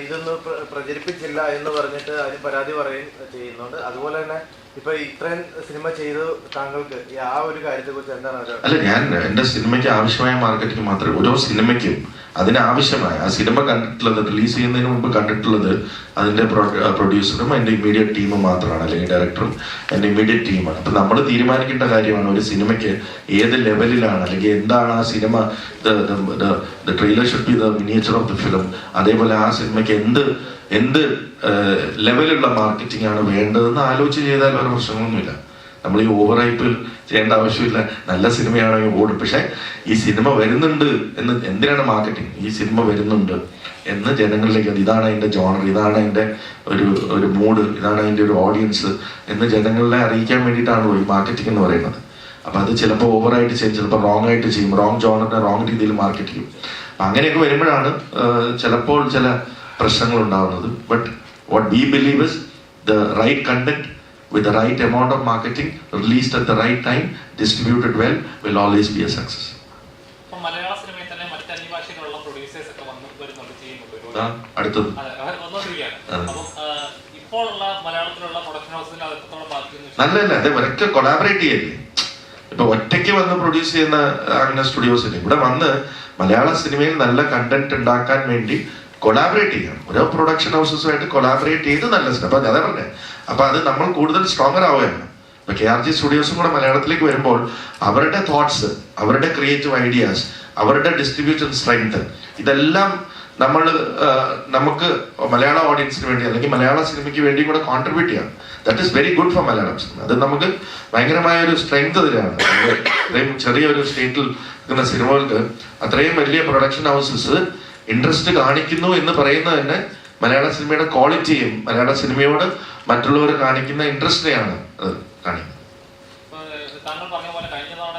ഇതൊന്നും പ്രചരിപ്പിച്ചില്ല എന്ന് പറഞ്ഞിട്ട് അതിന് പരാതി പറയുകയും ചെയ്യുന്നുണ്ട്. അതുപോലെ തന്നെ ഇപ്പൊ ഇത്രയും സിനിമ ചെയ്തു താങ്കൾക്ക് ആ ഒരു കാര്യത്തെ കുറിച്ച് എന്താണ്? അല്ല, ഞാൻ എന്റെ സിനിമയ്ക്ക് ആവശ്യമായ മാർക്കറ്റിംഗ് മാത്രമേ, ഓരോ സിനിമയ്ക്കും അതിനാവശ്യമായ ആ സിനിമ കണ്ടിട്ടുള്ളത്, റിലീസ് ചെയ്യുന്നതിന് മുമ്പ് കണ്ടിട്ടുള്ളത് അതിന്റെ പ്രൊഡ്യൂസറും അതിന്റെ ഇമ്മീഡിയറ്റ് ടീമും മാത്രമാണ്, അല്ലെങ്കിൽ ഡയറക്ടറും അതിന്റെ ഇമ്മീഡിയറ്റ് ടീമാണ്. അപ്പൊ നമ്മൾ തീരുമാനിക്കേണ്ട കാര്യമാണ് ഒരു സിനിമയ്ക്ക് ഏത് ലെവലിലാണ്, അല്ലെങ്കിൽ എന്താണ് ആ cinema, the trailer should be the miniature of the film. അതേപോലെ ആ സിനിമയ്ക്ക് എന്ത് ലെവലുള്ള മാർക്കറ്റിംഗ് ആണ് വേണ്ടതെന്ന് ആലോചിച്ച് ചെയ്താൽ വേറെ പ്രശ്നങ്ങളൊന്നുമില്ല. നമ്മൾ ഈ ഓവർ ഹൈപ്പിൽ ചെയ്യേണ്ട ആവശ്യമില്ല. നല്ല സിനിമയാണെങ്കിൽ ഓടും, പക്ഷെ ഈ സിനിമ വരുന്നുണ്ട് എന്ന്, എന്തിനാണ് മാർക്കറ്റിംഗ്? ഈ സിനിമ വരുന്നുണ്ട് എന്ന് ജനങ്ങളിലേക്ക്, ഇതാണ് അതിന്റെ ജോണർ, ഇതാണ് അതിന്റെ ഒരു മൂഡ്, ഇതാണ് അതിന്റെ ഒരു ഓഡിയൻസ് എന്ന് ജനങ്ങളെ അറിയിക്കാൻ വേണ്ടിയിട്ടാണല്ലോ ഈ മാർക്കറ്റിംഗ് എന്ന് പറയുന്നത്. അപ്പൊ അത് ചിലപ്പോൾ ഓവറായിട്ട് ചെയ്യും, ചിലപ്പോൾ റോങ് ആയിട്ട് ചെയ്യും, റോങ് ജോണറിനെ റോങ് രീതിയിൽ മാർക്കറ്റ് ചെയ്യും. അപ്പൊ അങ്ങനെയൊക്കെ വരുമ്പോഴാണ് ചിലപ്പോൾ ചില പ്രശ്നങ്ങൾ ഉണ്ടാവുന്നത്. But what we believe is the right content with the right amount of marketing released at the right time, distributed well, will always be a success. അപ്പോൾ മലയാള സിനിമയിൽ തന്നെ മറ്റ് അന്യഭാഷയിലുള്ള പ്രൊഡ്യൂസേഴ്സ് ഒക്കെ വരുന്നുണ്ട്, ചെയ്യുന്നുണ്ട്. അടുത്തത് വന്നുകൊണ്ടിരിക്കുകയാണ്. അപ്പം ഇപ്പോഴുള്ള മലയാളത്തിലുള്ള പ്രൊഡക്ഷൻ ഹൗസിൽ അതെത്രത്തോളം ബാധിക്കുന്നു? നല്ലതല്ല, അത് ഒരൊക്കെ കൊളാബറേറ്റ് ചെയ്യല്ലേ. ഇപ്പൊ ഒറ്റയ്ക്ക് വന്ന് പ്രൊഡ്യൂസ് ചെയ്യുന്ന അങ്ങനെ സ്റ്റുഡിയോസിന് ഇവിടെ വന്ന് മലയാള സിനിമയിൽ നല്ല കണ്ടന്റ് ഉണ്ടാക്കാൻ വേണ്ടി കൊളാബറേറ്റ് ചെയ്യണം. ഓരോ പ്രൊഡക്ഷൻ ഹൗസസുമായിട്ട് കൊളാബറേറ്റ് ചെയ്ത് നല്ല സിനിമ. അപ്പൊ അതേ പറഞ്ഞേ, അപ്പൊ അത് നമ്മൾ കൂടുതൽ സ്ട്രോങ്ങർ ആവുകയാണ്. ഇപ്പൊ KRG സ്റ്റുഡിയോസും കൂടെ മലയാളത്തിലേക്ക് വരുമ്പോൾ അവരുടെ തോട്ട്സ്, അവരുടെ ക്രിയേറ്റീവ് ഐഡിയാസ്, അവരുടെ ഡിസ്ട്രിബ്യൂഷൻ സ്ട്രെങ്ത്, ഇതെല്ലാം നമുക്ക് മലയാള ഓഡിയൻസിന് വേണ്ടി അല്ലെങ്കിൽ മലയാള സിനിമയ്ക്ക് വേണ്ടി കൂടെ കോൺട്രിബ്യൂട്ട് ചെയ്യാം. That is very good for Malayalam cinema. അത് നമുക്ക് ഭയങ്കരമായ ഒരു സ്ട്രെങ്ത് തന്നെയാണ്. അത്രയും ചെറിയൊരു സ്റ്റേറ്റിൽ നിൽക്കുന്ന സിനിമകൾക്ക് അത്രയും വലിയ പ്രൊഡക്ഷൻ ഹൗസസ് ഇൻട്രസ്റ്റ് കാണിക്കുന്നു എന്ന് പറയുന്നത് തന്നെ മലയാള സിനിമയുടെ ക്വാളിറ്റിയും മലയാള സിനിമയോട് മറ്റുള്ളവർ കാണിക്കുന്ന ഇൻട്രസ്റ്റിനെയാണ് അത് കാണിക്കുന്നത്. താങ്കൾ പറഞ്ഞ പോലെ കഴിഞ്ഞ തവണ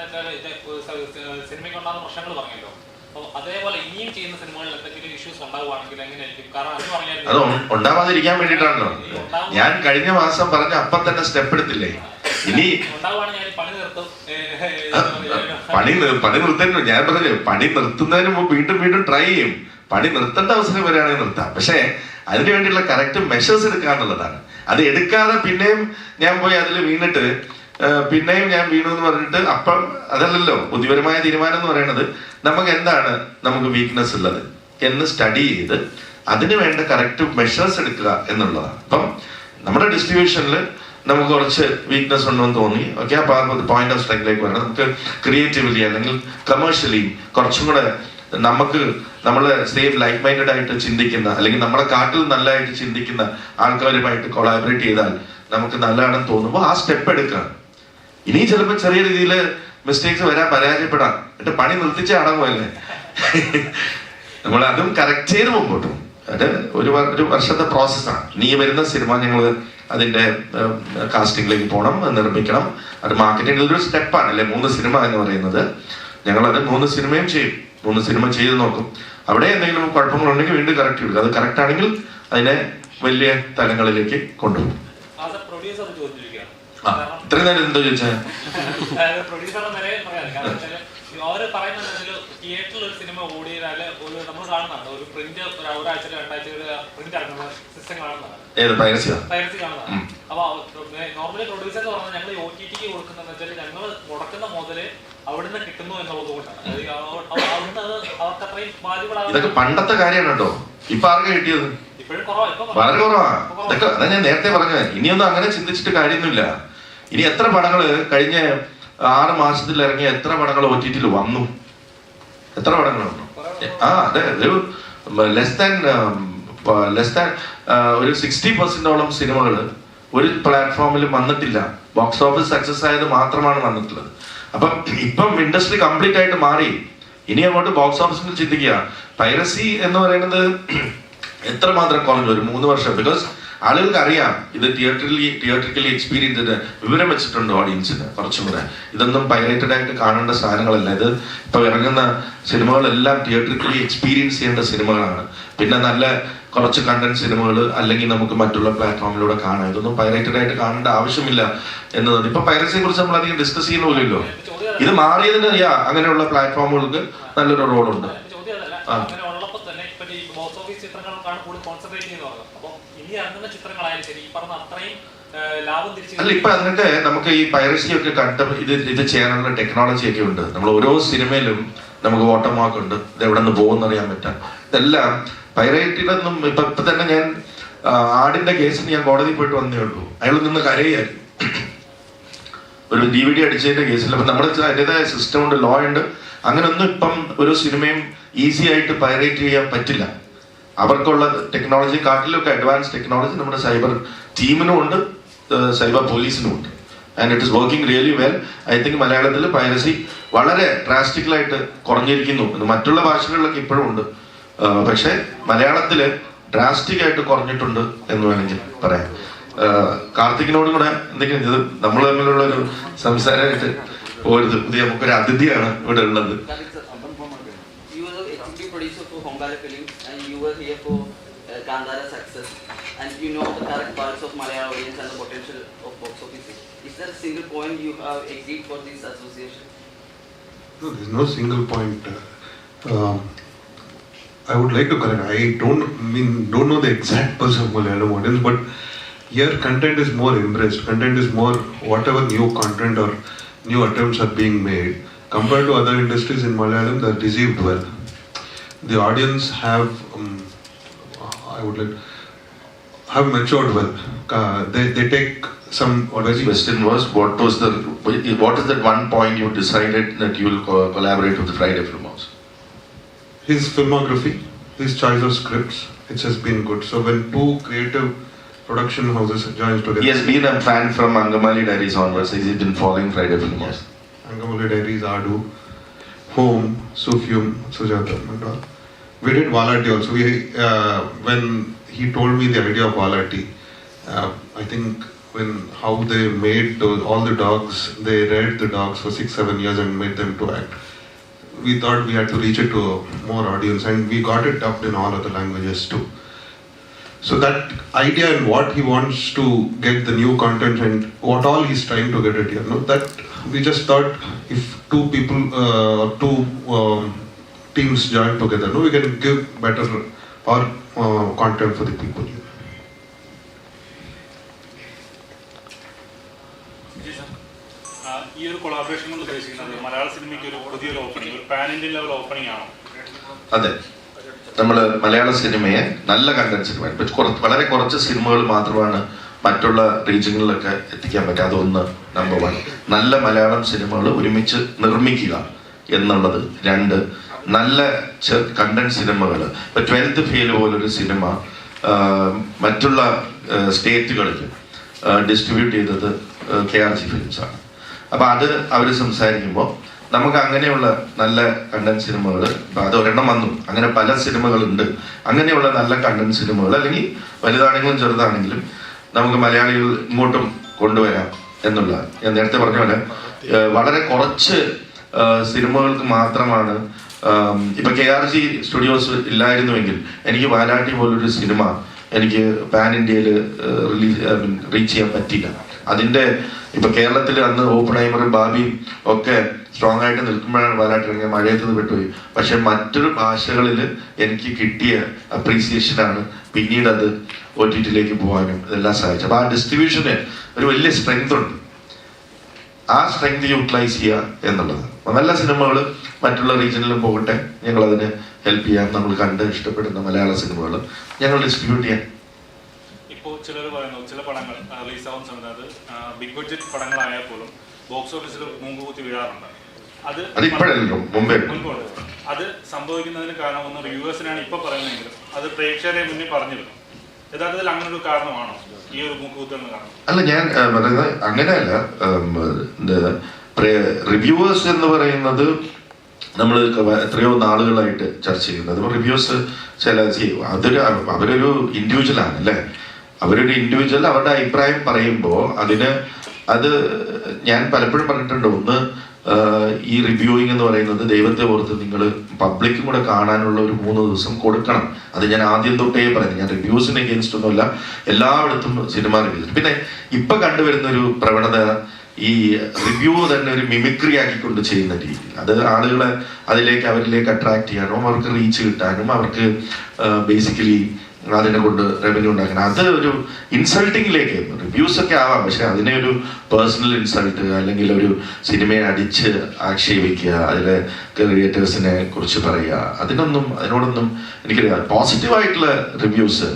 സിനിമയ്ക്ക് ഉണ്ടാകുന്ന പ്രശ്നങ്ങൾ പറഞ്ഞല്ലോ. അപ്പോൾ അതേപോലെ ഇനിയും ചെയ്യുന്ന സിനിമകളിൽ എന്തെങ്കിലും ഇഷ്യൂസ് ഉണ്ടാവുകയാണെങ്കിൽ എങ്ങനെയായിരിക്കും? കാരണം അത് ഉണ്ടാവാതിരിക്കാൻ വേണ്ടിയിട്ടാണല്ലോ ഞാൻ കഴിഞ്ഞ മാസം പറഞ്ഞ അപ്പം തന്നെ സ്റ്റെപ്പ് എടുത്തില്ലേ. ഇനി പണി നിർത്തുന്നു. ഞാൻ പറഞ്ഞു, പണി നിർത്തുന്നതിന് മുമ്പ് വീണ്ടും ട്രൈ ചെയ്യും. പണി നിർത്തേണ്ട അവസരം വരികയാണെങ്കിൽ നിർത്താം, പക്ഷേ അതിനു വേണ്ടിയുള്ള കറക്റ്റ് മെഷേഴ്സ് എടുക്കാന്നുള്ളതാണ്. അത് എടുക്കാതെ പിന്നെയും ഞാൻ പോയി അതിൽ വീണിട്ട് പിന്നെയും ഞാൻ വീണു എന്ന് പറഞ്ഞിട്ട് അപ്പം അതല്ലല്ലോ ബുദ്ധിപരമായ തീരുമാനം എന്ന് പറയുന്നത്. നമുക്ക് വീക്ക്നെസ് ഉള്ളത് എന്ന് സ്റ്റഡി ചെയ്ത് അതിന് വേണ്ട കറക്റ്റ് മെഷേഴ്സ് എടുക്കുക എന്നുള്ളതാണ്. അപ്പം നമ്മുടെ ഡിസ്ട്രിബ്യൂഷനിൽ നമുക്ക് കുറച്ച് വീക്ക്നെസ് ഉണ്ടെന്ന് തോന്നി. ഓക്കെ, അപ്പൊ ആ പോയിന്റ് ഓഫ് സ്ട്രൈക്കിലേക്ക് വരണം. നമുക്ക് ക്രിയേറ്റീവ്ലി അല്ലെങ്കിൽ കമേഴ്ഷ്യലി കുറച്ചും കൂടെ നമുക്ക് നമ്മള് സെയിം ലൈക്ക് മൈൻഡഡ് ആയിട്ട് ചിന്തിക്കുന്ന അല്ലെങ്കിൽ നമ്മുടെ കാട്ടിൽ നല്ലതായിട്ട് ചിന്തിക്കുന്ന ആൾക്കാരുമായിട്ട് കൊളാബറേറ്റ് ചെയ്താൽ നമുക്ക് നല്ലതാണെന്ന് തോന്നുമ്പോൾ ആ സ്റ്റെപ്പ് എടുക്കാം. ഇനി ചിലപ്പോൾ ചെറിയ രീതിയിൽ മിസ്റ്റേക്സ് വരാൻ, പരാജയപ്പെടാം, എന്നിട്ട് പണി നിർത്തിച്ച് അടങ്ങുമല്ലേ. നമ്മൾ അതും കറക്റ്റ് ചെയ്ത് മുമ്പോട്ട് പോകും. അത് ഒരു വർഷത്തെ പ്രോസസ്സാണ്. ഇനി വരുന്ന സിനിമ ഞങ്ങൾ അതിന്റെ കാസ്റ്റിംഗിലേക്ക് പോകണം, നിർമ്മിക്കണം. അത് മാർക്കറ്റിംഗിൽ ഒരു സ്റ്റെപ്പാണ് അല്ലെ 3 സിനിമ എന്ന് പറയുന്നത്. ഞങ്ങളത് 3 സിനിമയും ചെയ്യും. 3 സിനിമ ചെയ്ത് നോക്കും. അവിടെ എന്തെങ്കിലും കുഴപ്പങ്ങളുണ്ടെങ്കിൽ വീണ്ടും കറക്റ്റ് ചെയ്യും. അത് കറക്റ്റ് ആണെങ്കിൽ അതിനെ വലിയ തലങ്ങളിലേക്ക് കൊണ്ടുപോകും. ഇത്രയും നേരം എന്തോ ചോദിച്ചാൽ അവര് പറയുന്നത് തിയേറ്ററിൽ ഒരു സിനിമ ഓടിയാല് നമ്മൾ കാണുന്നതാണ് ഒരു പ്രിന്റ് ഒരാഴ്ച 2 ആഴ്ച പ്രിന്റ് ഇറങ്ങുന്ന സിസ്റ്റം കാണുന്നതാണ്, പൈറസി കാണുന്നതാണ്. അപ്പൊ നോർമലി പ്രൊഡ്യൂസർ എന്ന് പറഞ്ഞാൽ ഞങ്ങൾ OTT കൊടുക്കുന്നതെന്ന് വെച്ചാൽ ഞങ്ങൾ മുടക്കുന്ന മുതല് അവിടുന്ന് കിട്ടുന്നു എന്നുള്ളത് കൊണ്ടാണ്. അവിടുന്ന് അവർക്ക് അത്രയും ബാധ്യത. ഇതൊക്കെ പണ്ടത്തെ കാര്യമാണ് കേട്ടോ. ഇപ്പൊ ആർക്കാ കിട്ടിയത്? ഇപ്പോഴും വളരെ കുറവാ. ഇതൊക്കെ അതാ ഞാൻ നേരത്തെ പറഞ്ഞത്. ഇനിയൊന്നും അങ്ങനെ ചിന്തിച്ചിട്ട് കാര്യമൊന്നുമില്ല. ഇനി എത്ര പടങ്ങള് കഴിഞ്ഞ 6 മാസത്തിൽ ഇറങ്ങിയ എത്ര പടങ്ങൾ OTT വന്നു? എത്ര പടങ്ങൾ വന്നു? അതെ, ഒരു ലെസ് ദാൻ ഒരു 60% സിനിമകൾ ഒരു പ്ലാറ്റ്ഫോമിൽ വന്നിട്ടില്ല. ബോക്സ് ഓഫീസ് സക്സസ് ആയത് മാത്രമാണ് വന്നിട്ടുള്ളത്. അപ്പം ഇപ്പം ഇൻഡസ്ട്രി കംപ്ലീറ്റ് ആയിട്ട് മാറി. ഇനി അങ്ങോട്ട് ബോക്സ് ഓഫീസിൽ ചിന്തിക്കുക. പൈറസി എന്ന് പറയുന്നത് എത്രമാത്രം കുറഞ്ഞു? ഒരു 3 വർഷം. ബിക്കോസ് ആളുകൾക്ക് അറിയാം ഇത് തിയേറ്ററിക്കലി എക്സ്പീരിയൻസ് ചെയ്ത് വിവരം വെച്ചിട്ടുണ്ട് ഓഡിയൻസിന് കുറച്ചും കൂടെ. ഇതൊന്നും പൈറേറ്റഡ് ആയിട്ട് കാണേണ്ട സാധനങ്ങളല്ല. ഇത് ഇപ്പൊ ഇറങ്ങുന്ന സിനിമകളെല്ലാം തിയേറ്ററിക്കലി എക്സ്പീരിയൻസ് ചെയ്യേണ്ട സിനിമകളാണ്. പിന്നെ നല്ല കുറച്ച് കണ്ടന്റ് സിനിമകൾ അല്ലെങ്കിൽ നമുക്ക് മറ്റുള്ള പ്ലാറ്റ്ഫോമിലൂടെ കാണാം. ഇതൊന്നും പൈറേറ്റഡ് ആയിട്ട് കാണേണ്ട ആവശ്യമില്ല എന്നതാണ്. ഇപ്പൊ പൈറസിയെ കുറിച്ച് നമ്മൾ അധികം ഡിസ്കസ് ചെയ്യുന്ന പോലെയല്ലോ. ഇത് മാറിയതിന് അങ്ങനെയുള്ള പ്ലാറ്റ്ഫോമുകൾക്ക് നല്ലൊരു റോളുണ്ട്. അല്ല, ഇപ്പൊ അതിനൊക്കെ നമുക്ക് ഈ പൈറസി ഒക്കെ ഇത് ചെയ്യാനുള്ള ടെക്നോളജി ഒക്കെ ഉണ്ട്. നമ്മൾ ഓരോ സിനിമയിലും നമുക്ക് വാട്ടർമാർക്ക് ഉണ്ട്. ഇത് എവിടെ നിന്ന് പോകുമെന്ന് അറിയാൻ പറ്റാം. ഇതെല്ലാം പൈറേറ്റിലൊന്നും ഇപ്പൊ തന്നെ ഞാൻ ആടിന്റെ കേസിന് ഞാൻ കോടതി പോയിട്ട് വന്നേ ഉള്ളൂ. അയാൾ നിന്ന് കരയായിരുന്നു. ഒരു DVD അടിച്ചതിന്റെ കേസിൽ. അപ്പൊ നമ്മുടെ അതിൻ്റെതായ സിസ്റ്റം ഉണ്ട്, ലോ ഉണ്ട്. അങ്ങനൊന്നും ഇപ്പം ഒരു സിനിമയും ഈസി ആയിട്ട് പൈറേറ്റ് ചെയ്യാൻ പറ്റില്ല. അവർക്കുള്ള ടെക്നോളജി കാട്ടിലൊക്കെ അഡ്വാൻസ് ടെക്നോളജി നമ്മുടെ സൈബർ ടീമിനും ഉണ്ട്, സൈബർ പോലീസിനും ഉണ്ട്. And it is working really well. I think മലയാളത്തിൽ പൈറസി വളരെ ഡ്രാസ്റ്റിക്കലായിട്ട് കുറഞ്ഞിരിക്കുന്നു. മറ്റുള്ള ഭാഷകളിലൊക്കെ ഇപ്പോഴും ഉണ്ട്, പക്ഷെ മലയാളത്തില് ഡ്രാസ്റ്റിക് ആയിട്ട് കുറഞ്ഞിട്ടുണ്ട് എന്ന് വേണമെങ്കിൽ പറയാം. കാർത്തികിനോടും കൂടെ എന്തെങ്കിലും ഇത് നമ്മൾ തമ്മിലുള്ള ഒരു സംസാരമായിട്ട് പോരുത്. പുതിയ നമുക്കൊരു അതിഥിയാണ് ഇവിടെ ഉള്ളത്. Gandhara success, and you know the correct parts of Malayalam audience and the potential of box office. Is there a single point you have agreed for this association? No, there's no single point. I would like to correct. I don't know the exact pulse of Malayalam audience, but here content is more embraced. Content is more whatever new content or new attempts are being made compared to other industries in Malayalam. They are received well. The audience have have matured well. They take some. What question was? What is that one point you decided that you will collaborate with the Friday Film House? His filmography, his choice of scripts, it has been good. So when 2 creative production houses join together. He has been a fan from Angamali Diaries onwards. He has been following Friday Film House. Angamali Diaries, Adu, Home, Sufyum, Sujata, and all. We did Valati also. When he told me the idea of Valati, I think how they made all the dogs, they read the dogs for 6-7 years and made them to act. We thought we had to reach it to more audience, and we got it dubbed in all other languages too. So that idea and what he wants to get the new content and what all he's trying to get it here, that we just thought if 2 people, 2 teams join together, we can give better or content for the people. ഈ ഒരു collaboration കൊണ്ട് ഉദ്ദേശിക്കുന്നത് മലയാള സിനിമയ്ക്ക് ഒരു പുതിയൊരു opening, ഒരു pan Indian level opening ആണോ? അതെ, നമ്മൾ മലയാള സിനിമയെ നല്ല കണ്ടന്റ് സിനിമ വളരെ കുറച്ച് സിനിമകൾ മാത്രമാണ് മറ്റുള്ള റീജിയനിലൊക്കെ എത്തിക്കാൻ പറ്റും. അതൊന്ന് നമ്പർ 1. നല്ല മലയാളം സിനിമകൾ ഒരുമിച്ച് നിർമ്മിക്കുക എന്നുള്ളത്. 2, നല്ല കണ്ടന്റ് സിനിമകൾ. ഇപ്പൊ 12th ഫെയിൽ പോലൊരു സിനിമ മറ്റുള്ള സ്റ്റേറ്റുകളിൽ ഡിസ്ട്രിബ്യൂട്ട് ചെയ്തത് KRG ഫിലിംസാണ്. അപ്പൊ അത് അവർ സംസാരിക്കുമ്പോൾ നമുക്ക് അങ്ങനെയുള്ള നല്ല കണ്ടന്റ് സിനിമകൾ, അത് ഒരെണ്ണം വന്നു, അങ്ങനെ പല സിനിമകളുണ്ട്. അങ്ങനെയുള്ള നല്ല കണ്ടന്റ് സിനിമകൾ അല്ലെങ്കിൽ വലുതാണെങ്കിലും ചെറുതാണെങ്കിലും നമുക്ക് മലയാളികൾ ഇങ്ങോട്ടും കൊണ്ടുവരാം എന്നുള്ള, ഞാൻ നേരത്തെ പറഞ്ഞ പോലെ വളരെ കുറച്ച് സിനിമകൾക്ക് മാത്രമാണ്. ഇപ്പൊ KRG സ്റ്റുഡിയോസ് ഇല്ലായിരുന്നുവെങ്കിൽ എനിക്ക് വാലാട്ടി പോലൊരു സിനിമ എനിക്ക് പാൻ ഇന്ത്യയിൽ റീച്ച് ചെയ്യാൻ പറ്റില്ല. അതിന്റെ ഇപ്പൊ കേരളത്തിൽ അന്ന് ഓപ്പൺഹൈമറും ബാബിയും ഒക്കെ സ്ട്രോങ് ആയിട്ട് നിൽക്കുമ്പോഴാണ് വാലാട്ടി ഇറങ്ങിയ മഴയത്ത് വിട്ടുപോയി. പക്ഷെ മറ്റൊരു ഭാഷകളിൽ എനിക്ക് കിട്ടിയ അപ്രീസിയേഷനാണ് പിന്നീട് അത് OTT പോകാനും ഇതെല്ലാം സഹായിച്ചു. അപ്പൊ ആ ഡിസ്ട്രിബ്യൂഷന് ഒരു വലിയ സ്ട്രെങ്ത് ഉണ്ട്. ആ സ്ട്രെങ്ത് യൂട്ടിലൈസ് ചെയ്യുക എന്നുള്ളത്. നല്ല സിനിമകൾ മറ്റുള്ള റീജിയനിലും പോകട്ടെ, ഞങ്ങൾ അതിന് ഹെൽപ്പ് ചെയ്യാം. നമ്മൾ കണ്ട് ഇഷ്ടപ്പെടുന്ന മലയാള സിനിമകൾ ഞങ്ങൾ ഡിസ്ട്രിബ്യൂട്ട് ചെയ്യാം. ഇപ്പോൾ ചിലർ പറയുന്നു ചില പടങ്ങൾ റിലീസാവുന്ന സമയത്ത് ബിഗ് ബഡ്ജറ്റ് പടങ്ങളായാൽ പോലും ബോക്സ് ഓഫീസിൽ മുൻകൂട്ടി വീഴാറുണ്ട്. അത് ഇപ്പോഴല്ലോ മുമ്പേ അത് സംഭവിക്കുന്നതിന് കാരണം ഒന്ന് റിവ്യൂവേഴ്സിനാണ് ഇപ്പൊ പറയുന്നതെങ്കിലും അത് പ്രേക്ഷകരെ മുന്നിൽ പറഞ്ഞിരുന്നു. യഥാർത്ഥത്തിൽ അങ്ങനെ ഒരു കാരണമാണോ ഈ ഒരു മുൻകൂത്തുന്ന കാരണം? അല്ല, ഞാൻ പറയുന്നത് അങ്ങനെയല്ല. റിവ്യൂവേഴ്സ് എന്ന് പറയുന്നത് നമ്മൾ എത്രയോ നാളുകളായിട്ട് ചർച്ച ചെയ്യുന്നത്. റിവ്യൂസ് അവരൊരു ഇൻഡിവിജ്വലാണ് അല്ലേ. അവരൊരു ഇൻഡിവിജ്വൽ അവരുടെ അഭിപ്രായം പറയുമ്പോൾ അത് ഞാൻ പലപ്പോഴും പറഞ്ഞിട്ടുണ്ട്. ഒന്ന്, ഈ റിവ്യൂയിങ് എന്ന് പറയുന്നത് ദൈവത്തെ ഓർത്ത് നിങ്ങൾ പബ്ലിക്കും കൂടെ കാണാനുള്ള ഒരു 3 ദിവസം കൊടുക്കണം. അത് ഞാൻ ആദ്യം തൊട്ടേ പറയുന്നത്. ഞാൻ റിവ്യൂസിന് എഗെയിൻസ്റ്റ് ഒന്നുമല്ല, എല്ലായിടത്തും സിനിമ റിവ്യൂസ്. പിന്നെ ഇപ്പൊ കണ്ടുവരുന്ന ഒരു പ്രവണത ഈ റിവ്യൂ തന്നെ ഒരു മിമിക്രി ആക്കിക്കൊണ്ട് ചെയ്യുന്ന രീതി. അത് ആളുകളെ അവരിലേക്ക് അട്രാക്ട് ചെയ്യാനും അവർക്ക് റീച്ച് കിട്ടാനും അവർക്ക് ബേസിക്കലി അതിനെ കൊണ്ട് റവന്യൂ ഉണ്ടാക്കണം. അത് ഒരു ഇൻസൾട്ടിങ്ങിലേക്ക് റിവ്യൂസ് ഒക്കെ ആവാം. പക്ഷെ അതിനെ ഒരു പേഴ്സണൽ ഇൻസൾട്ട് അല്ലെങ്കിൽ ഒരു സിനിമയെ അടിച്ച് ആക്ഷേപിക്കുക, അതിലെ ക്രിയേറ്റേഴ്സിനെ കുറിച്ച് പറയുക, അതിനോടൊന്നും എനിക്കറിയാം. പോസിറ്റീവായിട്ടുള്ള റിവ്യൂസ്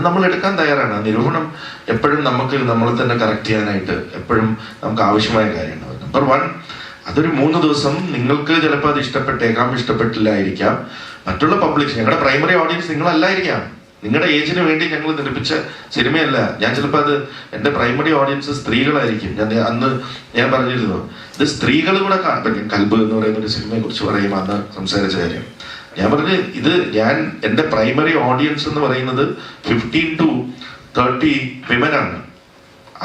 നമ്മൾ എടുക്കാൻ തയ്യാറാണ്. നിരൂപണം എപ്പോഴും നമ്മളെ തന്നെ കറക്റ്റ് ചെയ്യാനായിട്ട് എപ്പോഴും നമുക്ക് ആവശ്യമായ കാര്യമാണ്. നമ്പർ 1, അതൊരു 3 ദിവസം നിങ്ങൾക്ക് ചിലപ്പോൾ അത് ഇഷ്ടപ്പെട്ടില്ലായിരിക്കാം. മറ്റുള്ള പബ്ലിക്, ഞങ്ങളുടെ പ്രൈമറി ഓഡിയൻസ് നിങ്ങളല്ലായിരിക്കാം. നിങ്ങളുടെ ഏജിന് വേണ്ടി ഞങ്ങൾ നിർമ്മിച്ച സിനിമയല്ല. ഞാൻ ചിലപ്പോൾ അത് എൻ്റെ പ്രൈമറി ഓഡിയൻസ് സ്ത്രീകളായിരിക്കും. അന്ന് ഞാൻ പറഞ്ഞിരുന്നു, ഇത് സ്ത്രീകൾ കൂടെ കാണും. കൽബ് എന്ന് പറയുന്ന ഒരു സിനിമയെ കുറിച്ച് പറയുമ്പോൾ അന്ന് സംസാരിച്ച കാര്യം ഞാൻ പറഞ്ഞു. ഞാൻ എൻ്റെ പ്രൈമറി ഓഡിയൻസ് എന്ന് പറയുന്നത് 15 to 30 വിമനാണ്.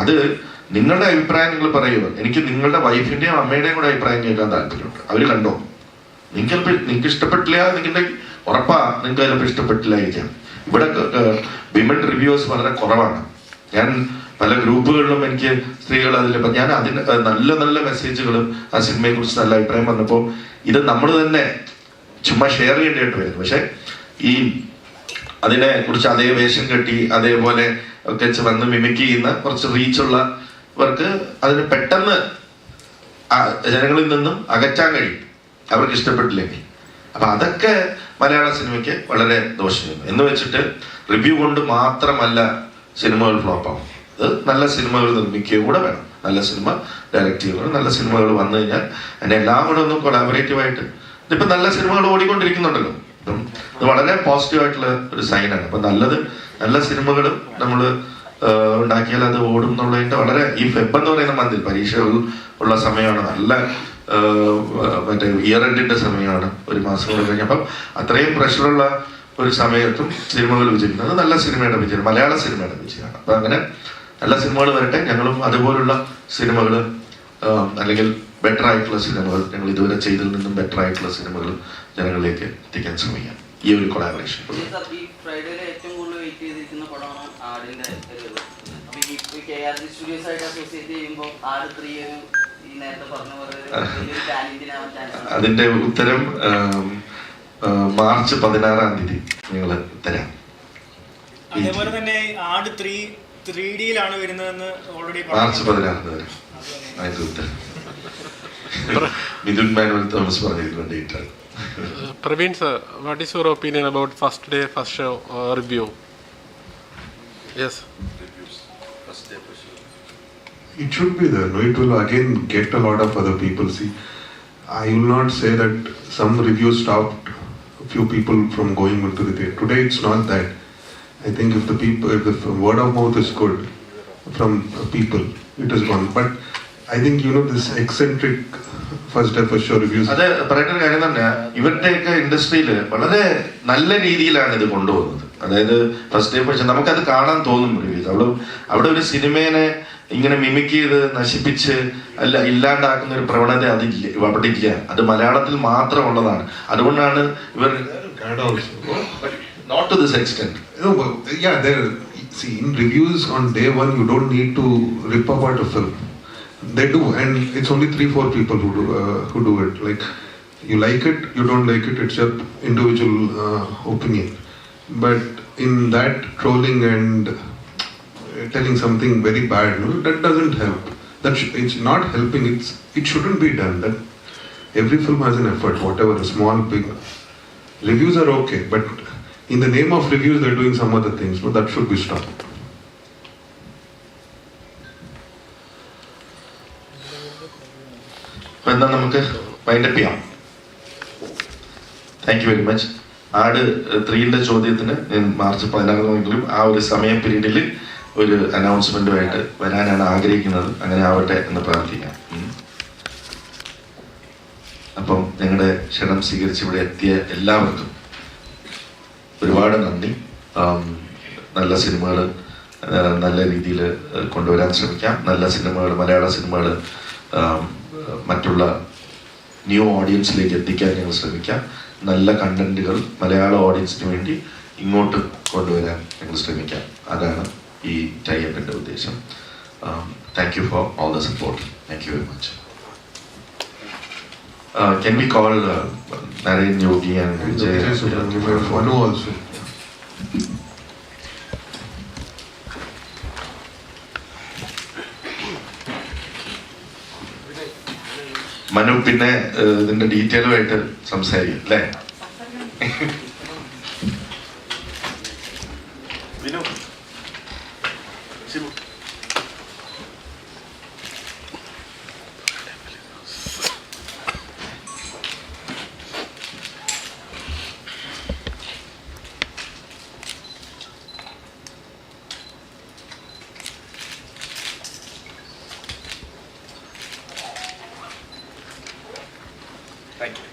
അത് നിങ്ങളുടെ അഭിപ്രായം നിങ്ങൾ പറയുക. എനിക്ക് നിങ്ങളുടെ വൈഫിന്റെയും അമ്മയുടെയും കൂടെ അഭിപ്രായം കേൾക്കാൻ താല്പര്യമുണ്ട്. അവര് കണ്ടോ, നിങ്ങൾക്ക് ഇഷ്ടപ്പെട്ടില്ല, നിങ്ങളുടെ ഉറപ്പാ നിങ്ങൾക്ക് ചിലപ്പോൾ ഇഷ്ടപ്പെട്ടില്ലായിരിക്കാം. ഇവിടെ വിമൻ റിവ്യൂസ് വളരെ കുറവാണ്. ഞാൻ പല ഗ്രൂപ്പുകളിലും എനിക്ക് സ്ത്രീകൾ അതിലിപ്പോൾ ഞാൻ നല്ല നല്ല മെസ്സേജുകളും ആ സിനിമയെ കുറിച്ച് നല്ല അഭിപ്രായം വന്നപ്പോൾ ഇത് നമ്മൾ തന്നെ ചുമ്മാ ഷെയർ ചെയ്യേണ്ടതായിട്ട് വരുന്നു. പക്ഷെ ഈ അതിനെ കുറിച്ച് അതേ വേഷം കെട്ടി അതേപോലെ ഒക്കെ വന്ന് മിമിക് ചെയ്യുന്ന കുറച്ച് റീച്ചുള്ളവർക്ക് അതിന് പെട്ടെന്ന് ജനങ്ങളിൽ നിന്നും അകറ്റാൻ കഴിയും, അവർക്ക് ഇഷ്ടപ്പെട്ടില്ലെങ്കിൽ. അപ്പൊ അതൊക്കെ മലയാള സിനിമയ്ക്ക് വളരെ ദോഷമാണ്. എന്ന് വെച്ചിട്ട് റിവ്യൂ കൊണ്ട് മാത്രമല്ല സിനിമകൾ ഫ്ലോപ്പാവും. അത് നല്ല സിനിമകൾ നിർമ്മിക്കുകയും കൂടെ വേണം. നല്ല സിനിമ ഡയറക്റ്റ് ചെയ്യുക, നല്ല സിനിമകൾ വന്നു കഴിഞ്ഞാൽ അതിനെ എല്ലാം കൂടെ ഒന്ന് കൊളാബറേറ്റീവായിട്ട് ഇതിപ്പോ നല്ല സിനിമകൾ ഓടിക്കൊണ്ടിരിക്കുന്നുണ്ടല്ലോ. ഇത് വളരെ പോസിറ്റീവായിട്ടുള്ള ഒരു സൈനാണ്. അപ്പൊ നല്ല സിനിമകളും നമ്മൾ ഉണ്ടാക്കിയാൽ അത് ഓടും എന്നുള്ളതിന്റെ വളരെ ഈ ഫെബ് എന്ന് പറയുന്ന മന്തിൽ പരീക്ഷകൾ ഉള്ള സമയമാണ്. നല്ല മറ്റേ ഇയർ എൻഡിന്റെ സമയമാണ്, ഒരു മാസം കൂടെ കഴിഞ്ഞ്. അപ്പം അത്രയും പ്രഷറുള്ള ഒരു സമയത്തും സിനിമകൾ വിജയിക്കുന്നത് നല്ല സിനിമയുടെ വിജയം, മലയാള സിനിമയുടെ വിജയമാണ്. അപ്പൊ അങ്ങനെ നല്ല സിനിമകൾ വരട്ടെ. ഞങ്ങളും അതുപോലുള്ള സിനിമകൾ അല്ലെങ്കിൽ ബെറ്റർ ആയിട്ടുള്ള സിനിമകൾ, ഞങ്ങൾ ഇതുവരെ ചെയ്തതിൽ നിന്നും ബെറ്റർ ആയിട്ടുള്ള സിനിമകൾ ജനങ്ങളിലേക്ക് എത്തിക്കാൻ ശ്രമിക്കാം ഈ ഒരു കൊളാബറേഷൻ. ഏറ്റവും കൂടുതൽ വെയിറ്റ് ചെയ്തിരിക്കുന്ന പടമാണ് ആടിന്റെ. അപ്പൊ ഈ KRG സ്റ്റുഡിയോസ് ആയിട്ട് അസോസിയേറ്റ് ചെയ്യുമ്പോൾ ആട് 3 ഈ നേരത്തെ പറഞ്ഞ പോലെ അതിന്റെ ഉത്തരം മാർച്ച് 16-ാം തീയതി നിങ്ങൾ തരാം. അതേപോലെ തന്നെ ആട് 3D-യിലാണ് വരുന്നതെന്ന് ഓൾറെഡി മാർച്ച് 16 വരെ അതിന്റെ ഉത്തരം മിഥുൻ മാനുവൽ തോമസ് പറഞ്ഞിരിക്കുന്ന ഡേറ്റ് ആണ്. Praveen sir, what is your opinion about first day, first show review? Yes. Reviews. It should be there. No, it will again get a lot of other people. See, I will not say that some reviews stopped a few people from going into the theatre. Today it's not that. I think if the word of mouth is good from people, it is gone. But I think this eccentric first day first show reviews. അത് പറയുന്ന ഒരു കാര്യം തന്നെ, ഇവരുടെയൊക്കെ ഇൻഡസ്ട്രിയിൽ വളരെ നല്ല രീതിയിലാണ് ഇത് കൊണ്ടുപോകുന്നത്. അതായത് ഫസ്റ്റ് ഡേ പക്ഷെ നമുക്കത് കാണാൻ തോന്നും റിവ്യൂസ്. അവിടെ ഒരു സിനിമേനെ ഇങ്ങനെ മിമിക് ചെയ്ത് നശിപ്പിച്ച് ഇല്ലാണ്ടാക്കുന്ന ഒരു പ്രവണത അതില്ല, അവിടെ ഇല്ല. അത് മലയാളത്തിൽ മാത്രമുള്ളതാണ്. അതുകൊണ്ടാണ് ഇവർ not to this extent. No, but yeah, see, in reviews on day one, you don't need to rip apart a film. They do, and it's only 3-4 people who do it. Like, you like it, you don't like it, it's your individual opinion. But in that trolling and telling something very bad, that doesn't help. It's not helping. It shouldn't be done. That every film has an effort, whatever, small, big. Reviews are okay, but in the name of reviews, they're doing some other things. But that should be stopped. എന്നാ നമുക്ക് wind up ചെയ്യാം. Thank you very much. ആട് 3 ചോദ്യത്തിന് March 16 ആ ഒരു സമയ പീരീഡിൽ ഒരു അനൗൺസ്മെന്റുമായിട്ട് വരാനാണ് ആഗ്രഹിക്കുന്നത്. അങ്ങനെ ആവട്ടെ എന്ന് പ്രാർത്ഥിക്കാം. അപ്പം ഞങ്ങളുടെ ക്ഷണം സ്വീകരിച്ച് ഇവിടെ എത്തിയ എല്ലാവർക്കും ഒരുപാട് നന്ദി. നല്ല സിനിമകൾ നല്ല രീതിയിൽ കൊണ്ടുവരാൻ ശ്രമിക്കാം. നല്ല സിനിമകൾ, മലയാള സിനിമകൾ മറ്റുള്ള ന്യൂ ഓഡിയൻസിലേക്ക് എത്തിക്കാൻ ഞങ്ങൾ ശ്രമിക്കാം. നല്ല കണ്ടന്റുകൾ മലയാള ഓഡിയൻസിന് വേണ്ടി ഇങ്ങോട്ട് കൊണ്ടുവരാൻ ഞങ്ങൾ ശ്രമിക്കാം. അതാണ് ഈ ടൈപ്പിൻ്റെ ഉദ്ദേശം. Thank you for all the support. Thank you very much. Can we call Naren Yogi and Vijay? Manu also. Manu പിന്നെ ഇതിന്റെ ഡീറ്റെയിലുമായിട്ട് സംസാരിക്കും അല്ലേ? വിനു, ശിവു. Thank you.